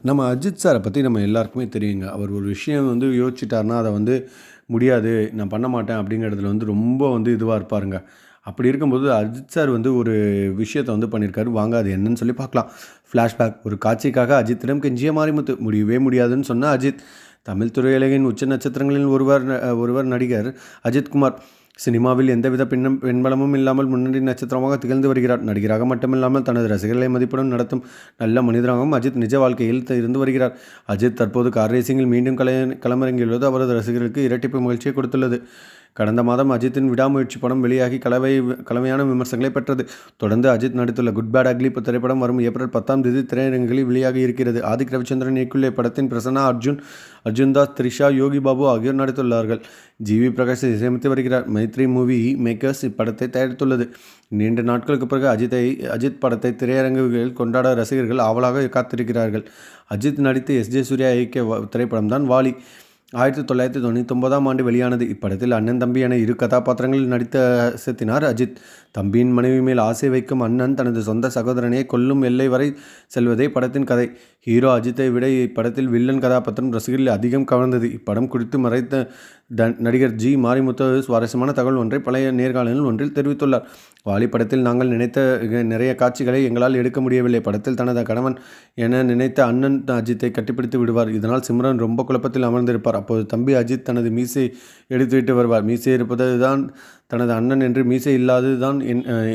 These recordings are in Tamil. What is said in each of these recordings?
நம்ம அஜித் சாரை பற்றி நம்ம எல்லாருக்குமே தெரியுங்க. அவர் ஒரு விஷயம் வந்து யோசிச்சுட்டாருன்னா, அத வந்து முடியாது, நான் பண்ண மாட்டேன் அப்படிங்கிறதுல வந்து ரொம்ப வந்து இதுவா இருப்பாருங்க. அப்படி இருக்கும்போது அஜித் சார் வந்து ஒரு விஷயத்த வந்து பண்ணியிருக்காரு. வாங்க அது என்னன்னு சொல்லி பார்க்கலாம். ஃப்ளாஷ்பேக் ஒரு காட்சிக்காக அஜித்திடம் கெஞ்சிய மாரிமுத்து. முடியவே முடியாதுன்னு சொன்ன அஜித். தமிழ் திரையுலகின் உச்ச நட்சத்திரங்களில் ஒருவர் நடிகர் அஜித் குமார். சினிமாவில் எந்தவித பின்பலமும் இல்லாமல் முன்னணி நட்சத்திரமாக திகழ்ந்து வருகிறார். நடிகராக மட்டுமில்லாமல் தனது ரசிகர்களை மதிப்புடன் நடத்தும் நல்ல மனிதராகவும் அஜித் நிஜ வாழ்க்கையில் இருந்து வருகிறார். அஜித் தற்போது கார் ரேசிங்கில் மீண்டும் களமிறங்கியுள்ளது அவரது ரசிகர்களுக்கு இரட்டிப்பு மகிழ்ச்சியை கொடுத்துள்ளது. கடந்த மாதம் அஜித்தின் விடாமுயற்சி படம் வெளியாகி கலவையான விமர்சனங்களை பெற்றது. தொடர்ந்து அஜித் நடித்துள்ள குட் பேட் அக்லி திரைப்படம் வரும் ஏப்ரல் 10ஆம் தேதி திரையரங்குகளில் வெளியாகி இருக்கிறது. ஆதிக் ரவிச்சந்திரன் இயக்கியுள்ள இப்படத்தின் பிரசன்னா அர்ஜுன் தாஸ், த்ரிஷா, யோகி பாபு ஆகியோர் நடித்துள்ளார்கள். ஜிவி பிரகாஷ் இசையமைத்து வருகிறார். மைத்ரி மூவி மேக்கர்ஸ் இப்படத்தை தயாரித்துள்ளது. நீண்ட நாட்களுக்கு பிறகு அஜித் படத்தை திரையரங்குகளில் கொண்டாட ரசிகர்கள் ஆவலாக காத்திருக்கிறார்கள். அஜித் நடித்து எஸ்.ஜே. சூர்யா இயக்கிய திரைப்படம் தான் வாலி. 1999ஆம் ஆண்டு வெளியானது. இப்படத்தில் அண்ணன் தம்பி என இரு கதாபாத்திரங்களில் நடித்து அசத்தினார் அஜித். தம்பியின் மனைவி மேல் ஆசை வைக்கும் அண்ணன் தனது சொந்த சகோதரனை கொல்லும் எல்லை வரை செல்வதே படத்தின் கதை. ஹீரோ அஜித்தை விட இப்படத்தில் வில்லன் கதாபாத்திரம் ரசிகர்கள் அதிகம் கவர்ந்தது. இப்படம் குறித்து மறைத்த நடிகர் ஜி. மாரிமுத்து சுவாரஸ்யமான தகவல் ஒன்றை பழைய நேர்காணலில் ஒன்றில் தெரிவித்துள்ளார். வாலி படத்தில் நாங்கள் நினைத்த நிறைய காட்சிகளை எங்களால் எடுக்க முடியவில்லை. படத்தில் தனது கணவன் என நினைத்த அண்ணன் அஜித்தை கட்டிப்பிடித்து விடுவார். இதனால் சிம்ரன் ரொம்ப குழப்பத்தில் அமர்ந்திருப்பார். அப்போது தம்பி அஜித் தனது மீசை எடுத்துவிட்டு வருவார். மீசை இருப்பது தான் தனது அண்ணன் என்று, மீசை இல்லாதது தான்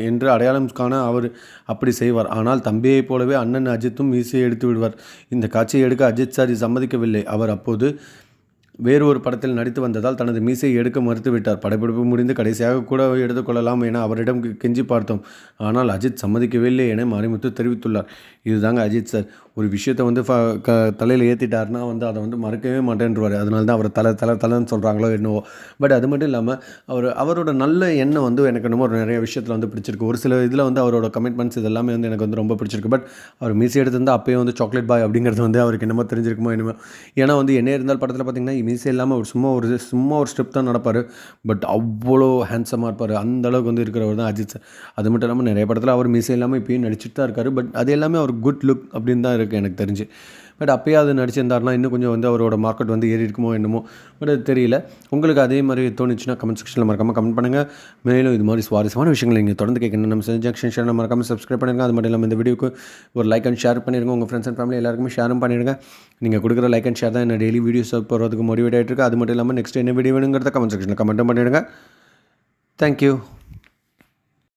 என்று அடையாளம் காண அவர் அப்படி செய்வார். ஆனால் தம்பியைப் போலவே அண்ணன் அஜித்தும் மீசையை எடுத்து விடுவார். இந்த காட்சியை எடுக்க அஜித் சார் சம்மதிக்கவில்லை. அவர் அப்போது வேறு ஒரு படத்தில் நடித்து வந்ததால் தனது மீசையை எடுக்க மறுத்துவிட்டார். படப்பிடிப்பு முடிந்து கடைசியாக கூட எடுத்துக்கொள்ளலாம் என அவரிடம் கெஞ்சி பார்த்தோம். ஆனால் அஜித் சம்மதிக்கவில்லை என மாரிமுத்து தெரிவித்துள்ளார். இதுதாங்க அஜித் சார். ஒரு விஷயத்தை வந்து தலையில் ஏற்றிட்டார்னா வந்து அதை வந்து மறக்கவே மாட்டேன்ருவார். அதனால தான் அவர் தலைன்னு சொல்கிறாங்களோ என்னவோ. பட் அது மட்டும் இல்லாமல் அவரோட நல்ல எண்ணம் வந்து எனக்கு என்னமோ நிறைய விஷயத்தில் வந்து பிடிச்சிருக்கு. ஒரு சில இதில் வந்து அவரோட கமிட்மெண்ட்ஸ் இதெல்லாமே வந்து எனக்கு வந்து ரொம்ப பிடிச்சிருக்கு. பட் அவர் மீசை எடுத்திருந்தால் அப்பயே வந்து சாக்லேட் பாய் அப்படிங்கிறது வந்து அவருக்கு என்னமோ தெரிஞ்சிருக்குமோ என்னமோ. ஏன்னா வந்து என்ன இருந்தால் படத்தில் பார்த்திங்கன்னா மீசை இல்லாமல் அவர் சும்மா ஒரு ஸ்டெப் தான் நடப்பார். பட் அவ்வளோ ஹேண்ட்ஸமாக இருப்பார். அந்த அளவுக்கு வந்து இருக்கிறவர் தான் அஜித் சார். அது மட்டும் இல்லாமல் நிறைய படத்தில் அவர் மீசை இல்லாமல் இப்பயும் நடிச்சுட்டு தான் இருக்கார். பட் அது எல்லாமே அவர் குட் லுக் அப்படின்னு தான் இருக்குது எனக்கு தெரிஞ்சு. பட் அப்பயே அது நடிச்சிருந்தாருனா இன்னும் கொஞ்சம் வந்து அவரோட மார்க்கெட் வந்து ஏறி இருக்குமோ என்னமோ. பட் அது தெரியல. உங்களுக்கு அதே மாதிரி தோணுச்சுன்னா கமெண்ட் செக்ஷனில் மறக்காமல் கமெண்ட் பண்ணுங்கள். மேலும் இது மாதிரி சுவாரஸ்யமான விஷயங்கள் நீங்கள் தொடர்ந்து கேட்கணும். நம்ம ஜங்ஷன் சேனல் மறக்காமல் சப்ஸ்கிரைப் பண்ணிடுங்க. அது மட்டும் இல்லாமல் இந்த வீடியோக்கு ஒரு லைக் அண்ட் ஷேர் பண்ணிடுங்க. உங்கள் ஃப்ரெண்ட்ஸ் அண்ட் ஃபேமிலி எல்லாருக்குமே ஷேரும் பண்ணிடுங்க. நீங்கள் கொடுக்குற லைக் அண்ட் ஷேர் தான் என்ன டெய்லி வீடியோஸ் போகிறதுக்கு மோட்டிவேட் ஆகிட்டு இருக்கு. அது மட்டும் இல்லாமல் நெக்ஸ்ட் என்ன வீடியோ வேணுங்கிறத கமெண்ட் செக்ஷனில் கமெண்ட்டும் பண்ணிவிடுங்க. தேங்க்யூ.